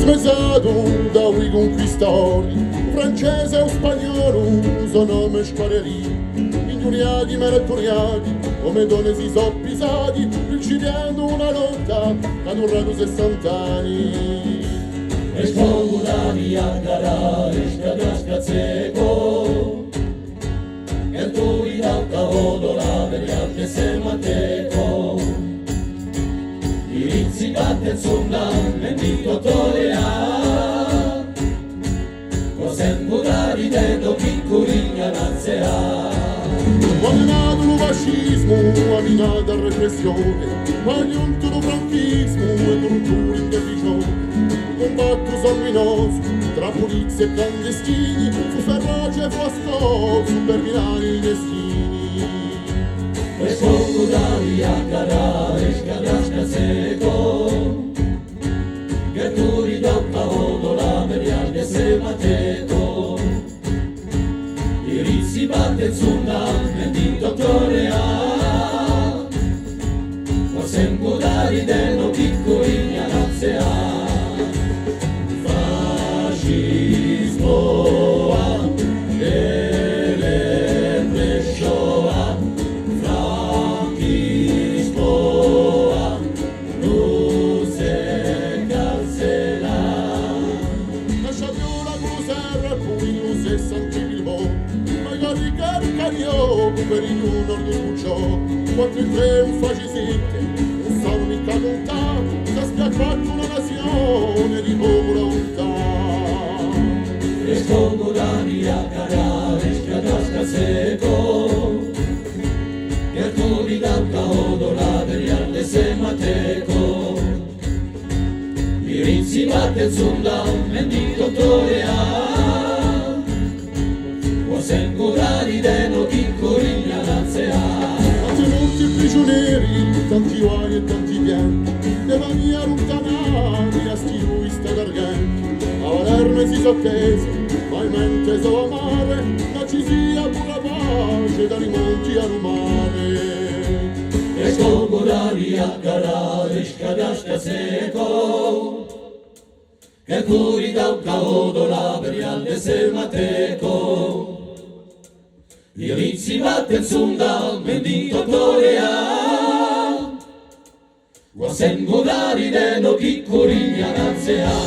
smezzato da un conquistori, francese o spagnolo, sono mesquareri, ingiuriati, maratoriati, come donne si sono pisati, principiando una lotta da durato 60 anni. E scomunati a garare, scadasca seco, e tu i da cavodo la vediate se mateco. I rizzi batte sulla mentito torea, cos'è murari dentro piccolina nazea. Quando è nato il fascismo, ha minato la repressione, quando è giunto il franchismo e tortura in decisione. Un combatto sanguinoso tra polizia e clandestini, fu feroce e fu astoso per minare i destini. E scomunati a garare, scadasca seco, che tu ridocca odola mediante se mateco. I rizzi batte sulla mentito torea, forse mudari dello piccolina nazea. Fascismo delle Brescia, franchismo non se cancella. Lascia più la cruzera, poi non si sente il mondo, ma i caricario, per il nord di Smucciò, quattro e tre un fascisite, un solo mica lontano, si spiacquato una nazione di povera volontà. E scomodani a carare, scadasca seco, che tu di gauca odola veriante se mateco. I rizzi batte sulla mentito torea, cos'è murari dello piccolina nazea. Tanti molti prigionieri, tanti guai e tanti pianti, della mia lontanari a sti sta d'argento. A Palermo si sottese, ma in mente so amare, ma ci sia pure pace da rimonti al mare. E scomodani a garare, scadasca seco, che curi da un cavodo la veriante se mateco. I rizzi batte zunda, mentito torea, quasi mudari dello piccolina nazea.